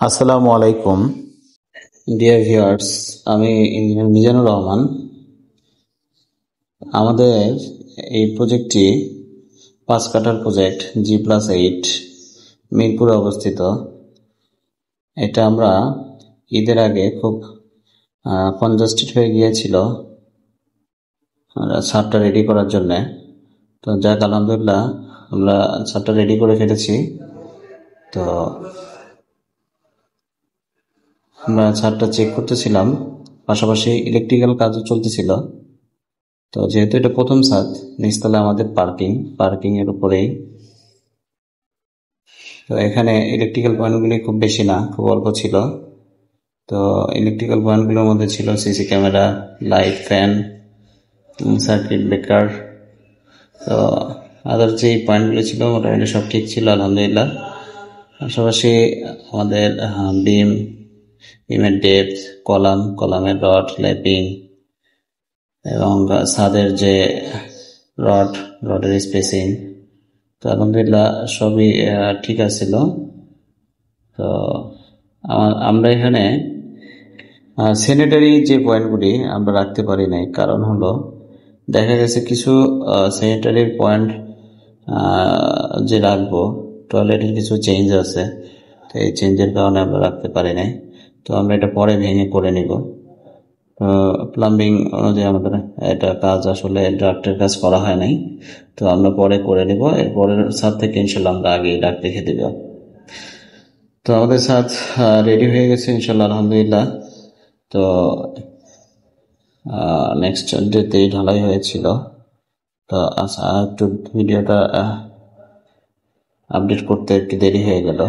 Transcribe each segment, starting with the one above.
আসসালামু আলাইকুম dear viewers, আমি ইঞ্জিনিয়ার মিজানুর রহমান। আমাদের এই প্রজেক্টটি 5 কাঠার প্রজেক্ট G+8 মিরপুরে অবস্থিত। এটা আমরা ঈদের আগে খুব কনজাস্টেড হয়ে গিয়েছিল ছাদটা রেডি করার জন্যে। তো যাক আলহামদুলিল্লাহ আমরা ছাদটা রেডি করে ফেলেছি। তো আমরা ছাদটা চেক করতেছিলাম, পাশাপাশি ইলেকট্রিক্যাল কাজও চলতেছিল। তো যেহেতু এটা প্রথম ছাদ, নিচতলা আমাদের পার্কিং এর উপরেই। তো এখানে ইলেকট্রিক্যাল পয়েন্টগুলি খুব বেশি না, খুব অল্প ছিল। তো ইলেকট্রিক্যাল পয়েন্টগুলোর মধ্যে ছিল CC camera, light, fan, circuit breaker. তো আদার যে পয়েন্টগুলো ছিল মোটামুটি সব ঠিক ছিল আলহামদুলিল্লাহ। পাশাপাশি আমাদের বিমের ডেপথ, কলামের রড, ল্যাপিং এবং ছাদের যে রডের স্পেসিং, তো আলহামদুলিল্লাহ সবই ঠিক আছিল। তো আমরা এখানে স্যানিটারি যে পয়েন্টগুলি আমরা রাখতে পারি নাই, কারণ হলো দেখা গেছে কিছু স্যানিটারি পয়েন্ট যে রাখবো, টয়লেটের কিছু চেঞ্জ আছে, তো এই চেঞ্জের কারণে আমরা রাখতে পারি নাই। তো আমরা এটা পরে ভেঙে করে নিব। প্লাম্বিং অনুযায়ী আমাদের এটা কাজ আসলে ড্রাফটের কাজ করা হয় নাই, তো আমরা পরে করে নিব। এরপরের ছাদ থেকে ইনশাল্লাহ আমরা আগে ডাক রেখে দেব। তো আমাদের ছাদ রেডি হয়ে গেছে ইনশাল্লাহ আলহামদুলিল্লাহ। তো নেক্সট ডেতেই ঢালাই হয়েছিল। তো আচ্ছা, একটু ভিডিওটা আপডেট করতে একটু দেরি হয়ে গেল।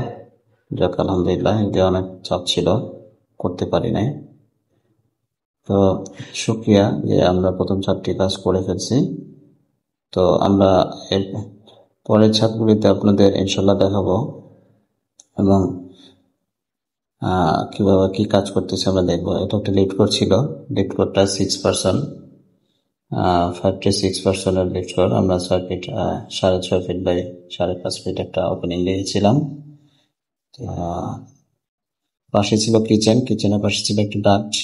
যাক আলহামদুলিল্লাহ, এটা অনেক চাপ ছিল, করতে পারি নাই। তো শুকরিয়া যে আমরা প্রথম ছাদটি কাজ করে ফেলছি। তো আমরা এর পরের ছাদগুলিতে আপনাদের ইনশাল্লাহ দেখাবো এবং কিভাবে কি কাজ করতেছে আমরা দেখবো। এটা একটা লিফট কোড ছিল, লিফট কোডটা 6%, 5 এর লিফট কোড। আমরা 6 ফিট 6.5 ফিট বাই 5.5 ফিট একটা ওপেনিং দিয়েছিলাম। পাশে ছিল কিচেনের পাশে ছিল একটা ডাক্ট,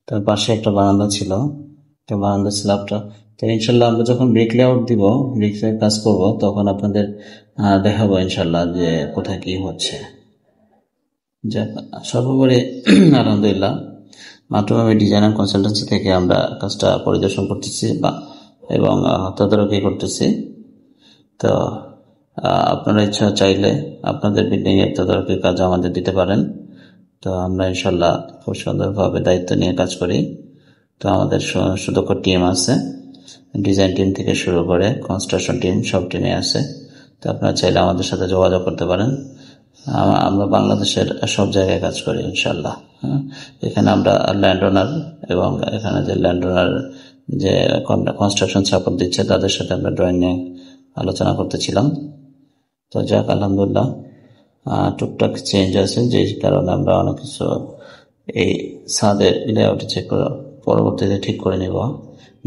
তার পাশে একটা বারান্দা ছিল, তো বারান্দা স্ল্যাবটা। তো ইনশাল্লাহ আমরা যখন ব্রিক লেআউট দিব, ব্রিক কাজ করব, তখন আপনাদের দেখাবো ইনশাল্লাহ যে কোথায় কি হচ্ছে। সর্বোপরি আলহামদুলিল্লাহ মাতৃভূমি ডিজাইনার কনসালটেন্সি থেকে আমরা কাজটা পরিদর্শন করতেছি এবং তদারকি করতেছি। তো আপনারা ইচ্ছা চাইলে আপনাদের বিল্ডিং এর তদারকির কাজ আমাদের দিতে পারেন। তো আমরা ইনশাল্লাহ খুব সুন্দরভাবে দায়িত্ব নিয়ে কাজ করি। তো আমাদের সুদক্ষ টিম আছে, ডিজাইন টিম থেকে শুরু করে কনস্ট্রাকশন টিম, সব টিমে আছে। তো আপনারা চাইলে আমাদের সাথে যোগাযোগ করতে পারেন। আমরা বাংলাদেশের সব জায়গায় কাজ করি ইনশাল্লাহ। এখানে আমরা ল্যান্ড ওনার এবং এখানে যে ল্যান্ড ওনার যে কনস্ট্রাকশন সাপোর্ট দিচ্ছে তাদের সাথে আমরা ড্রয়িং নিয়ে আলোচনা করতেছিলাম। তো যাক আলহামদুলিল্লাহ টুকটাক চেঞ্জ আছে, যে কারণে আমরা অনেক কিছু এই ছাদের লেআউট চেক করে পরবর্তীতে ঠিক করে নিব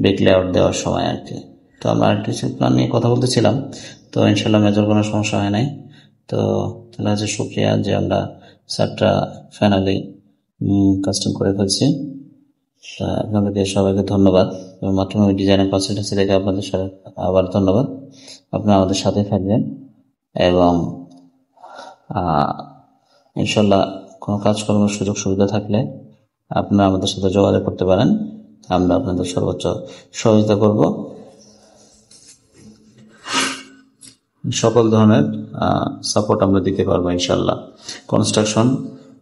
ব্রিক লেআউট দেওয়ার সময় আর কি। তো আমরা আর্টিফিশিয়াল প্ল্যান নিয়ে কথা বলতেছিলাম, তো ইনশাল্লাহ মেজর কোনো সমস্যা হয় নাই। তো তাহলে আছে শুক্রিয়া যে আমরা ছাদটা ফাইনালি কাস্টম করে ফেলছি। আপনাদেরকে সবাইকে ধন্যবাদ এবং মাতৃভূমি ডিজাইনার কনসালটেন্সি থেকে আপনাদের সাথে আবার ধন্যবাদ। আপনারা আমাদের সাথে থাকবেন এবং ইনশাল্লাহ কোনো কাজকর্মের সুযোগ সুবিধা থাকলে আপনারা আমাদের সাথে যোগাযোগ করতে পারেন। আমরা আপনাদের সর্বোচ্চ সহযোগিতা করব। সকল ধরনের সাপোর্ট আমরা দিতে পারবো ইনশাল্লাহ। কনস্ট্রাকশন,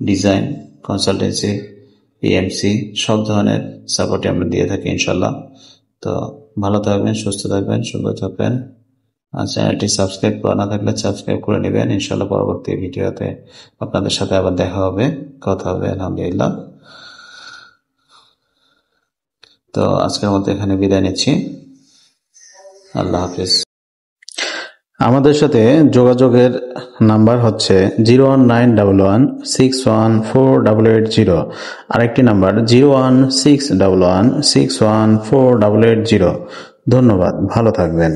ডিজাইন, কনসালটেন্সি, পিএমসি সব ধরনের সাপোর্টই আমরা দিয়ে থাকি ইনশাল্লাহ। তো ভালো থাকবেন, সুস্থ থাকবেন, সুন্দর থাকবেন। চ্যানেলটি সাবস্ক্রাইব করা না থাকলে সাবস্ক্রাইব করে নেবেন। ইনশাল্লাহ পরবর্তী ভিডিওতে আপনাদের সাথে আবার দেখা হবে, কথা হবে আলহামদুলিল্লাহ। তো আজকের মতো এখানে বিদায় নিচ্ছি। আল্লাহ হাফিজ। আমাদের সাথে যোগাযোগের নাম্বার হচ্ছে 01911614880, আরেকটি নাম্বার 01611614880। ধন্যবাদ, ভালো থাকবেন।